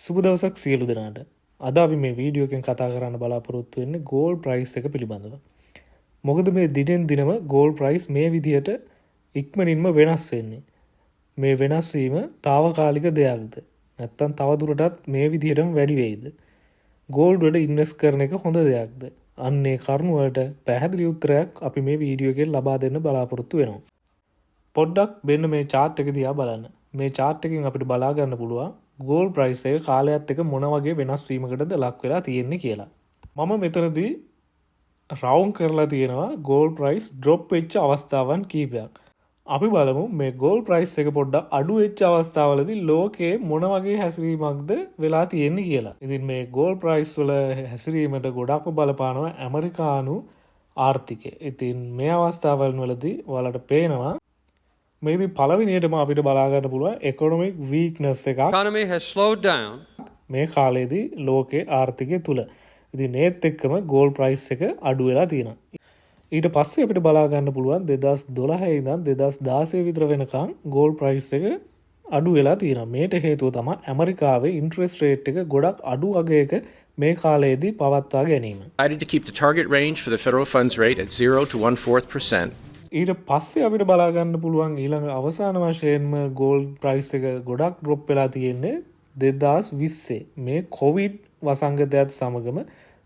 සුබ දවසක් සියලු දෙනාට. අද අපි මේ වීඩියෝ එකෙන් කතා කරන්න බලාපොරොත්තු වෙන්නේ ගෝල්ඩ් ප්‍රයිස් එක පිළිබඳව. මොකද මේ දිනෙන් දිනම ගෝල්ඩ් ප්‍රයිස් මේ විදිහට ඉක්මනින්ම වෙනස් වෙන්නේ. මේ වෙනස් වීම తాවකාලික දෙයක්ද? නැත්නම් තවදුරටත් මේ විදිහටම වැඩි වෙයිද? ගෝල්ඩ් වල ඉන්වෙස්ට් කරන එක හොඳ දෙයක්ද? අන්නේ කරුණු වලට පැහැදිලි උත්තරයක් අපි මේ වීඩියෝ එකෙන් ලබා දෙන්න බලාපොරොත්තු වෙනවා. පොඩ්ඩක් මෙන්න මේ chart එක දිහා බලන්න. මේ chart එකෙන් අපිට බලා ගන්න පුළුවන් ගෝල්ඩ් ප්‍රයිස් එක කාලයත් එක්ක මොන වගේ වෙනස් වීමකටද ලක් වෙලා තියෙන්නේ කියලා. මම මෙතනදී රවුන්ඩ් කරලා තියෙනවා ගෝල්ඩ් ප්‍රයිස් ඩ්‍රොප් වෙච්ච අවස්ථාවන් කීපයක්. අපි බලමු මේ ගෝල්ඩ් ප්‍රයිස් එක පොඩ්ඩක් අඩු වෙච්ච අවස්ථාවලදී ලෝකේ මොන වගේ හැසිරීමක්ද වෙලා තියෙන්නේ කියලා. ඉතින් මේ ගෝල්ඩ් ප්‍රයිස් වල හැසිරීමට ගොඩක්ම බලපානවා ඇමරිකානු ආර්ථිකය. ඉතින් මේ අවස්ථාවල් වලදී ඔයාලට පේනවා මේකදී පළවෙනියටම අපිට බලා ගන්න පුළුවන් economic weakness එකක්. Economy has slowed down. මේ කාලේදී ලෝකේ ආර්ථිකය තුල. ඉතින් ඒත් එක්කම ගෝල්ඩ් ප්‍රයිස් එක අඩු වෙලා තියෙනවා. ඊට පස්සේ අපිට බලා ගන්න පුළුවන් 2012 ඉඳන් 2016 විතර වෙනකන් ගෝල්ඩ් ප්‍රයිස් එක අඩු වෙලා තියෙනවා. මේට හේතුව තමයි ඇමරිකාවේ ඉන්ට්‍රෙස්ට් රේට් එක ගොඩක් අඩු අගයක මේ කාලයේදී පවත්වා ගැනීම. Decided to keep the target range for the federal funds rate at 0 to 1/4%. ඊට පස්සේ අපිට බලා ගන්න පුළුවන් ඊළඟ අවසාන වශයෙන්ම ගෝල්ඩ් ප්‍රයිස් එක ගොඩක් ඩ්‍රොප් වෙලා තියෙන්නේ 2020 මේ කොවිඩ් වසංගතයත් සමගම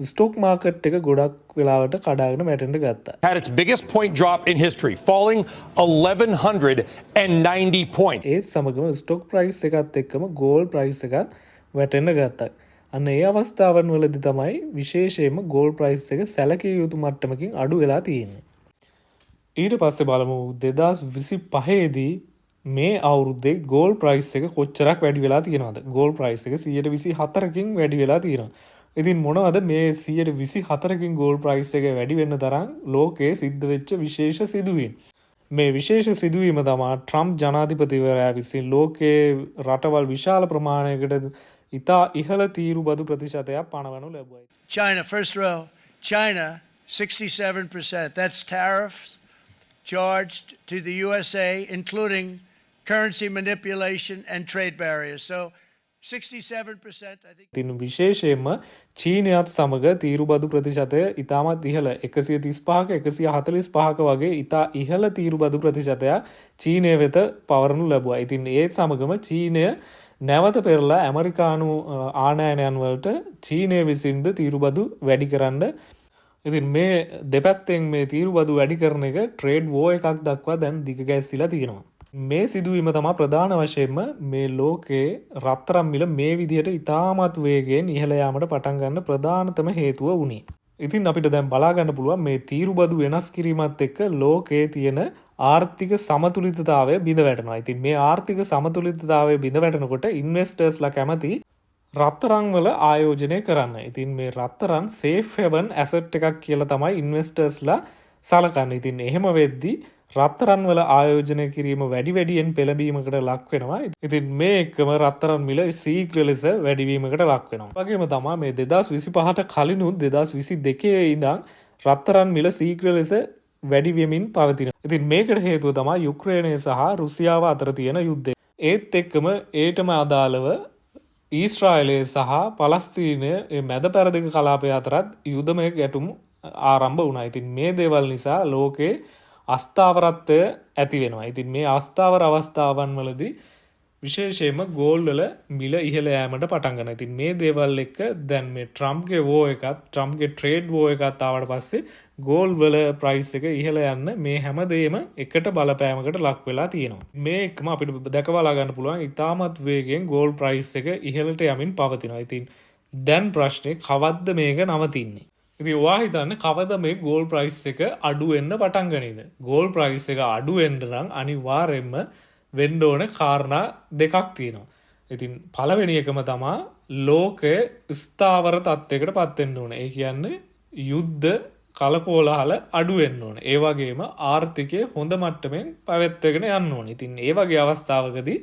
ස්ටොක් මාකට් එක ගොඩක් වෙලාවට කඩාගෙන වැටෙන්න ගත්තා. Had its biggest point drop in history, falling 1190 points. ඒත් සමගම ස්ටොක් ප්‍රයිස් එකත් එක්කම ගෝල්ඩ් ප්‍රයිස් එකත් වැටෙන්න ගත්තා. අන්න ඒ අවස්ථාවන් වලදී තමයි විශේෂයෙන්ම ගෝල්ඩ් ප්‍රයිස් එක සැලකිය යුතු මට්ටමකින් අඩු වෙලා තියෙන්නේ. ඊට පස්සේ බලමු 2025 දී මේ අවුරුද්දේ ගෝල්ඩ් ප්‍රයිස් එක කොච්චරක් වැඩි වෙලා තියෙනවද? ගෝල්ඩ් ප්‍රයිස් එක 124කින් වැඩි වෙලා තියෙනවා. ඉතින් මොනවද මේ 124කින් ගෝල්ඩ් ප්‍රයිස් එක වැඩි වෙන්න තරම් ලෝකයේ සිද්ධ වෙච්ච විශේෂ සිදුවීම්? මේ විශේෂ සිදුවීම තමයි ට්‍රම්ප් ජනාධිපතිවරයා විසින් ලෝකයේ රටවල් විශාල ප්‍රමාණයකට ඉතා ඉහළ තීරු බදු ප්‍රතිශතයක් පනවනු ලැබුවයි. China, first row. China, 67%. That's tariffs charged to the USA, including currency manipulation and trade barriers. So 67%, I think. තින් විශේෂයෙන්ම චීනයත් සමග තීරුබදු ප්‍රතිශතය ඉතාමත් ඉහළ 135ක 145ක වගේ ඉතා ඉහළ තීරුබදු ප්‍රතිශතයක් චීනය වෙත පවරනු ලැබුවා. ඉතින් ඒත් සමගම චීනය නැවත පෙරලා ඇමරිකානු ආනයනයන් වලට චීනය විසින්ද තීරුබදු වැඩි කරන්න. ඉතින් මේ දෙපැත්තෙන් මේ තීරුබදු වැඩි කරන එක ට්‍රේඩ් වෝ එකක් දක්වා දැන් දිග ගැස්සීලා තියෙනවා. මේ සිදුවීම තමයි ප්‍රධාන වශයෙන්ම මේ ලෝකේ රත්තරන් මිල මේ විදිහට ඉතාමත් වේගයෙන් ඉහළ යාමට පටන් ගන්න ප්‍රධානතම හේතුව වුණේ. ඉතින් අපිට දැන් බලා ගන්න පුළුවන් මේ තීරුබදු වෙනස් කිරීමත් එක්ක ලෝකයේ තියෙන ආර්ථික සමතුලිතතාවය බිඳ වැටෙනවා. ඉතින් මේ ආර්ථික සමතුලිතතාවය බිඳ වැටෙනකොට ඉන්වෙස්ටර්ස්ලා කැමති රත්තරන් වල ආයෝජනය කරන්න. ඉතින් මේ රත්තරන් සේෆ් හෙවන් ඇසට් එකක් කියලා තමයි ඉන්වෙස්ටර්ස්ලා සලකන්නේ. ඉතින් එහෙම වෙද්දී රත්තරන් වල ආයෝජනය කිරීම වැඩි වැඩියෙන් පෙළඹීමකට ලක් වෙනවා. ඉතින් මේ එක්කම රත්තරන් මිල ශීඝ්‍ර ලෙස වැඩිවීමකට ලක් වෙනවා. වගේම තමයි මේ 2025ට කලිනුත් 2022 ඉඳන් රත්තරන් මිල ශීඝ්‍ර ලෙස වැඩි වෙමින් පවතිනවා. ඉතින් මේකට හේතුව තමයි යුක්‍රේනය සහ රුසියාව අතර තියෙන යුද්ධය. ඒත් එක්කම ඒටම අදාළව ඊශ්‍රායලය සහ පලස්තීනය මැද පෙරදිග කලාපය අතරත් යුද්ධමය ගැටුම් ආරම්භ වුණා. ඉතින් මේ දේවල් නිසා ලෝකේ අස්ථාවරත්වය ඇති වෙනවා. ඉතින් මේ අස්ථාවර අවස්ථාවන් වලදී විශේෂයෙන්ම ගෝල්ඩ් වල මිල ඉහළ යෑමට පටන් ගන්නවා. ඉතින් මේ දේවල් එක්ක දැන් මේ ට්‍රම්ප්ගේ වෝ එකත් ට්‍රම්ප්ගේ ට්‍රේඩ් වෝ එකත් ආවට පස්සේ ගෝල්ඩ් වල ප්‍රයිස් එක ඉහළ යන්න මේ හැමදේම එකට බලපෑමකට ලක් වෙලා තියෙනවා. මේ එක්කම අපිට දැක බලා ගන්න පුළුවන් ඉතාමත් වේගයෙන් ගෝල්ඩ් ප්‍රයිස් එක ඉහළට යමින් පවතිනවා. ඉතින් දැන් ප්‍රශ්නේ කවද්ද මේක නවතින්නේ? ඉතින් ඔයා හිතන්නේ කවද මේ ගෝල්ඩ් ප්‍රයිස් එක අඩු වෙන්න පටන් ගනීද? ගෝල්ඩ් ප්‍රයිස් එක අඩු වෙන්න නම් අනිවාර්යයෙන්ම වෙන්න ඕන කාරණා දෙකක් තියෙනවා. ඉතින් පළවෙනි එකම තමයි ලෝකයේ ස්ථාවර තත්යකට පත් වෙන්න ඕන. ඒ කියන්නේ යුද්ධ කලකෝලහල අඩු වෙන්න ඕන. ඒ වගේම ආර්ථිකය හොඳ මට්ටමින් පැවැත්වගෙන යන්න ඕන. ඉතින් ඒ වගේ අවස්ථාවකදී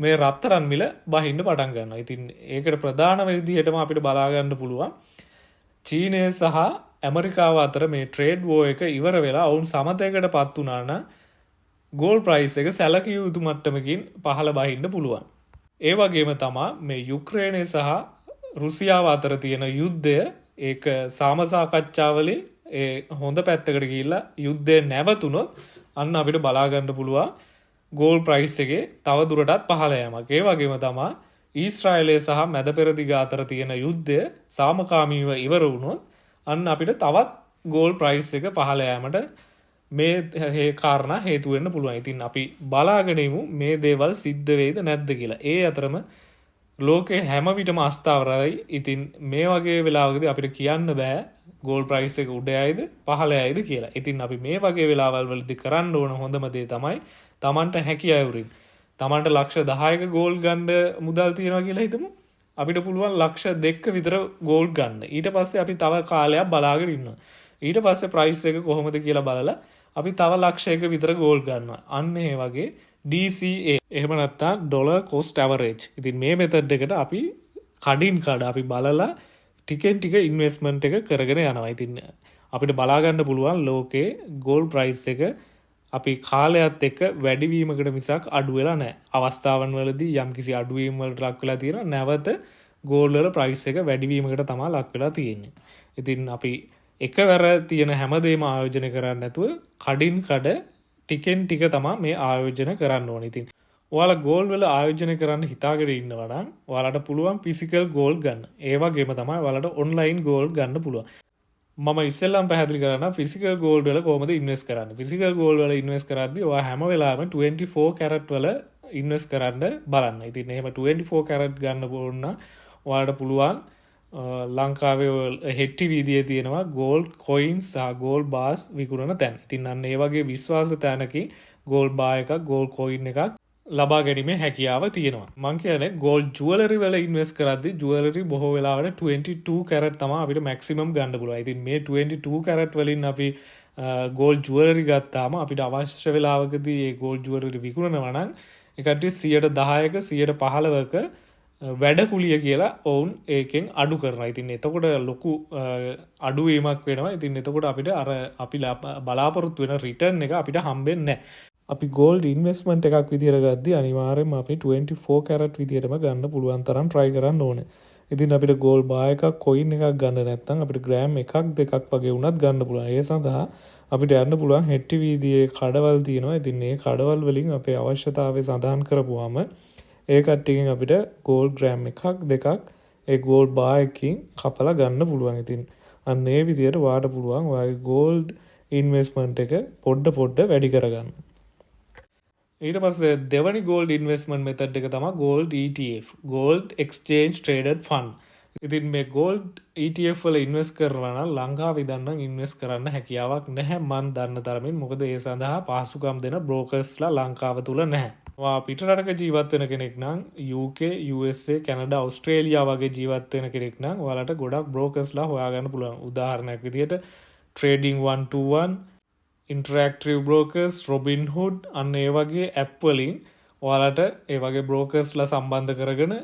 මේ රත්තරන් මිල බහින්න පටන් ගන්නවා. ඉතින් ඒකට ප්‍රධාන විදිහටම අපිට බලා ගන්න පුළුවන් චීනය සහ ඇමරිකාව අතර මේ ට්‍රේඩ් වෝ එක ඉවර වෙලා ඔවුන් සමතයකට පත් වුණා නම් ගෝල්ඩ් ප්‍රයිස් එක සැලකිය යුතු මට්ටමකින් පහළ බහින්න පුළුවන්. ඒ වගේම තමා මේ යුක්‍රේනය සහ රුසියාව අතර තියෙන යුද්ධය ඒක සාමසාකච්ඡාවලින් ඒ හොඳ පැත්තකට ගිහිල්ලා යුද්ධය නැවතුනොත් අන්න අපිට බලා ගන්න පුළුවන් ගෝල් ප්‍රයිස් එකේ තව දුරටත් පහළ යෑමක්. ඒ වගේම තමා ඊශ්‍රායලය සහ මැද පෙරදිග අතර තියෙන යුද්ධය සාමකාමීව ඉවර වුණොත් අන්න අපිට තවත් ගෝල් ප්‍රයිස් එක පහළ යෑමට මේ කාරණා හේතු වෙන්න පුළුවන්. ඉතින් අපි බලාගෙන ඉමු මේ දේවල් සිද්ධ වෙයිද නැද්ද කියලා. ඒ අතරම ලෝකේ හැම විටම අස්ථාවරයි. ඉතින් මේ වගේ වෙලාවකදී අපිට කියන්න බෑ ගෝල් ප්‍රයිස් එක උඩ යයිද පහළ යයිද කියලා. ඉතින් අපි මේ වගේ වෙලාවල් වලදී කරන්න ඕන හොඳම දේ තමයි Tamanට හැකි අයුරින් Tamanට ලක්ෂ 10ක ගෝල් ගන්න මුදල් තියනවා කියලා හිතමු. අපිට පුළුවන් ලක්ෂ 2ක විතර ගෝල් ගන්න. ඊට පස්සේ අපි තව කාලයක් බලාගෙන ඉන්නවා. ඊට පස්සේ ප්‍රයිස් එක කොහොමද කියලා බලලා අපි තව ලක්ෂයක විතර ගෝල් ගන්නවා. අන්න ඒ වගේ DCA එහෙම නැත්නම් ඩොලර් කොස්ට් ඇවරේජ්. ඉතින් මේ මෙතඩ් එකට අපි කඩින් කඩ අපි බලලා ටිකෙන් ටික ඉන්වෙස්ට්මන්ට් එක කරගෙන යනවා. ඉතින් අපිට බලා ගන්න පුළුවන් ලෝකේ ගෝල්ඩ් ප්‍රයිස් එක අපි කාලයත් එක්ක වැඩිවීමකට මිසක් අඩු වෙලා නැහැ. අවස්ථාවන් වලදී යම්කිසි අඩුවීම් වලට ලක් වෙලා තියෙනවා. නැවත ගෝල්ඩ් වල ප්‍රයිස් එක වැඩිවීමකට තමයි ලක් වෙලා තියෙන්නේ. ඉතින් අපි එකවර තියෙන හැමදේම ආයෝජනය කරන්නේ නැතුව කඩින් කඩ ටිකෙන් ටික තමයි මේ ආයෝජන කරන්න ඕනේ. ඉතින් ඔයාලා ගෝල්ඩ් වල ආයෝජනය කරන්න හිතාගෙන ඉන්නවා නම් ඔයාලට පුළුවන් ෆිසිකල් ගෝල්ඩ් ගන්න. ඒ වගේම තමයි ඔයාලට ඔන්ලයින් ගෝල්ඩ් ගන්න පුළුවන්. මම ඉස්සෙල්ලාම පැහැදිලි කරනවා ෆිසිකල් ගෝල්ඩ් වල කොහොමද ඉන්වෙස්ට් කරන්නේ. ෆිසිකල් ගෝල්ඩ් වල ඉන්වෙස්ට් කරද්දී ඔයා හැම වෙලාවෙම 24 කැරට් වල ඉන්වෙස්ට් කරන්න බලන්න. ඉතින් එහෙම 24 කැරට් ගන්න ඕන නම් ඔයාලට පුළුවන් ලංකාවේ හෙට්ටි වීදියේ තියෙනවා ගෝල්ඩ් කොයින්ස් සහ ගෝල්ඩ් බාර්ස් විකුණන තැන්. ඉතින් අන්න ඒ වගේ විශ්වාස තැනකින් ගෝල්ඩ් බාර් එකක් ගෝල්ඩ් කොයින් එකක් ලබා ගැනීමේ හැකියාව තියෙනවා. මම කියන්නේ ගෝල්ඩ් ජුවලරි වල ඉන්වෙස්ට් කරද්දී ජුවලරි බොහෝ වෙලාවට 22 කැරට් තමයි අපිට මැක්සිමම් ගන්න පුළුවන්. ඉතින් මේ 22 කැරට් වලින් අපි ගෝල්ඩ් ජුවලරි ගත්තාම අපිට අවශ්‍ය වෙලාවකදී මේ ගෝල්ඩ් ජුවලරි විකුණනවා නම් ඒකට 10%ක 15%ක වැඩකුලිය කියලා ඔවුන් ඒකෙන් අඩු කරනවා. ඉතින් එතකොට ලොකු අඩුවීමක් වෙනවා. ඉතින් එතකොට අපිට අර අපි බලාපොරොත්තු වෙන රිටර්න් එක අපිට හම්බෙන්නේ නැහැ. අපි ගෝල්ඩ් ඉන්වෙස්ට්මන්ට් එකක් විදියට ගද්දී අනිවාර්යයෙන්ම අපි 24 කැරට් විදියටම ගන්න පුළුවන් තරම් try කරන්න ඕනේ. ඉතින් අපිට ගෝල්ඩ් බාර් එකක් කොයින් එකක් ගන්න නැත්නම් අපිට ග්‍රෑම් එකක් දෙකක් වගේ වුණත් ගන්න පුළුවන්. ඒ සඳහා අපිට යන්න පුළුවන් හෙට්ටි වීදියේ කඩවල් තියෙනවා. ඉතින් මේ කඩවල් වලින් අපේ අවශ්‍යතාවය සඳහන් කරපුවාම ඒ කට්ටියකින් අපිට ගෝල්ඩ් ග්‍රෑම් එකක් දෙකක් ඒ ගෝල්ඩ් බාර් එකකින් කපලා ගන්න පුළුවන්. ඉතින් අන්න ඒ විදියට වාට පුළුවන් ඔයාගේ ගෝල්ඩ් ඉන්වෙස්ට්මන්ට් එක පොඩ වැඩි කරගන්න. ඊට පස්සේ දෙවනි ගෝල්ඩ් ඉන්වෙස්ට්මන්ට් මෙතඩ් එක තමයි gold ETF gold exchange traded fund. ඉතින් මේ ගෝල්ඩ් ETF වල ඉන්වෙස්ට් කරනවා නම් ලංකාවේ ඉඳන් ඉන්වෙස්ට් කරන්න හැකියාවක් නැහැ මන් දන්න තරමින්. මොකද ඒ සඳහා පහසුකම් දෙන බ්‍රෝකර්ස්ලා ලංකාව තුල නැහැ. පිටරටක ජීවත් වෙන කෙනෙක් නම් UK, USA, කැනඩා, ඕස්ට්‍රේලියා වගේ ජීවත් වෙන කෙනෙක් නම් ඔයාලට ගොඩක් බ්‍රෝකර්ස්ලා හොයාගන්න පුළුවන්. උදාහරණයක් විදිහට Trading 121, Interactive Brokers, Robinhood අන්න ඒ වගේ ඇප් වලින් ඔයාලට ඒ වගේ බ්‍රෝකර්ස්ලා සම්බන්ධ කරගෙන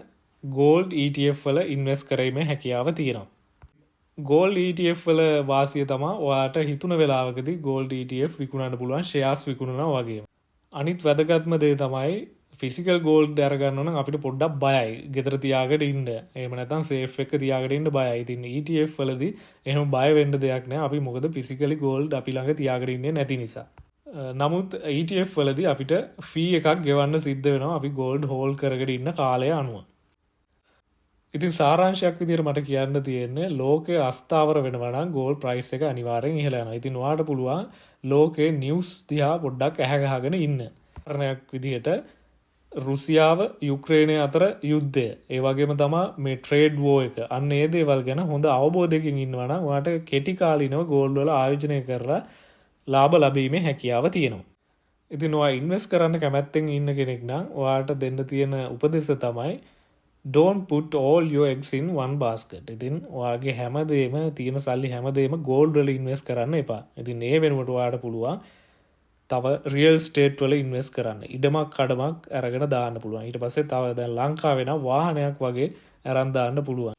ගෝල්ඩ් ETF වල ඉන්වෙස්ට් කිරීමේ හැකියාව තියෙනවා. ගෝල්ඩ් ETF වල වාසිය තමයි ඔයාලට හිතුන වෙලාවකදී ගෝල්ඩ් ETF විකුණන්න පුළුවන් ෂෙයාර්ස් විකුණනවා වගේ. අනිත් වැදගත්ම දේ තමයි ෆිසිකල් ගෝල්ඩ් අරගන්න නම් අපිට පොඩ්ඩක් බයයි. ගෙදර තියාගෙන ඉන්න. එහෙම නැත්නම් සේෆ් එක තියාගෙන ඉන්න බයයි. ඉතින් ETF වලදී එහෙම බය වෙන්න දෙයක් නැහැ. අපි මොකද ෆිසිකලි ගෝල්ඩ් අපි ළඟ තියාගෙන ඉන්නේ නැති නිසා. නමුත් ETF වලදී අපිට ෆී එකක් ගෙවන්න සිද්ධ වෙනවා අපි ගෝල්ඩ් හෝල්ඩ් කරගෙන ඉන්න කාලය අනුව. ඉතින් සාරාංශයක් විදිහට මට කියන්න තියෙන්නේ ලෝකයේ අස්ථාවර වෙනවා නම් ගෝල්ඩ් ප්‍රයිස් එක අනිවාර්යෙන් ඉහළ යනවා. ඉතින් ඔයාලට පුළුවන් ලෝකේ නිවුස් දිහා පොඩ්ඩක් ඇහැ ගහගෙන ඉන්න. කාරණයක් විදිහට රුසියාව යුක්‍රේනය අතර යුද්ධය. ඒ වගේම තමයි මේ ට්‍රේඩ් වෝ එක. අන්න ඒ දේවල් ගැන හොඳ අවබෝධයකින් ඉන්නවා නම් ඔයාලට කෙටි කාලිනව ගෝල්ඩ් වල ආයෝජනය කරලා ලාභ ලැබීමේ හැකියාව තියෙනවා. ඉතින් ඔයා ඉන්වෙස්ට් කරන්න කැමැත්තෙන් ඉන්න කෙනෙක් නම් ඔයාලට දෙන්න තියෙන උපදෙස් තමයි don't put all your eggs in one basket. ඉතින් ඔයාගේ හැමදේම තියෙන සල්ලි හැමදේම ගෝල්ඩ් වල ඉන්වෙස්ට් කරන්න එපා. ඉතින් ඒ වෙනුවට ඔයාලට පුළුවන් තව රියල් ස්ටේට් වල ඉන්වෙස්ට් කරන්න. ඉඩමක් කඩමක් අරගෙන දාන්න පුළුවන්. ඊට පස්සේ තව දැන් ලංකාවේ නම් වාහනයක් වගේ අරන් දාන්න පුළුවන්.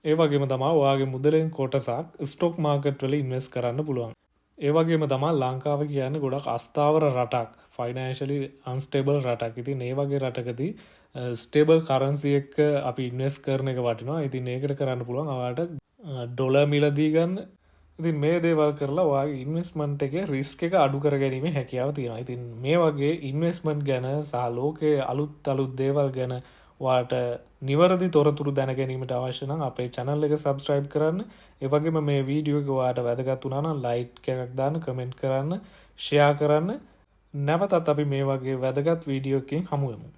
ඒ වගේම තමයි ඔයාගේ මුදලෙන් කොටසක් ස්ටොක් මාකට් වල ඉන්වෙස්ට් කරන්න පුළුවන්. ඒ වගේම තමයි ලංකාව කියන්නේ ගොඩක් අස්ථාවර රටක්. ෆයිනෑන්ෂලි අන්ස්ටේබල් රටක්. ඉතින් ඒ වගේ රටකදී ස්ටේබල් කරන්සි එක්ක අපි ඉන්වෙස්ට් කරන එක වටිනවා. ඉතින් ඒකට කරන්න පුළුවන් ඔයාලට ඩොලර් මිලදී ගන්න. ඉතින් මේ දේවල් කරලා ඔයාගේ ඉන්වෙස්ට්මන්ට් එකේ රිස්ක් එක අඩු කර ගැනීමේ හැකියාව තියෙනවා. ඉතින් මේ වගේ ඉන්වෙස්ට්මන්ට් ගැන සහ ලෝකයේ අලුත් දේවල් ගැන ඔයාලට නිවැරදි තොරතුරු දැන ගැනීමට අවශ්‍ය නම් අපේ channel එක subscribe කරන්න. ඒ වගේම මේ වීඩියෝ එක ඔයාලට වැදගත් වුණා නම් like එකක් දාන්න, comment කරන්න, share කරන්න. නැවතත් අපි මේ වගේ වැදගත් වීඩියෝ එකකින් හමු වෙමු.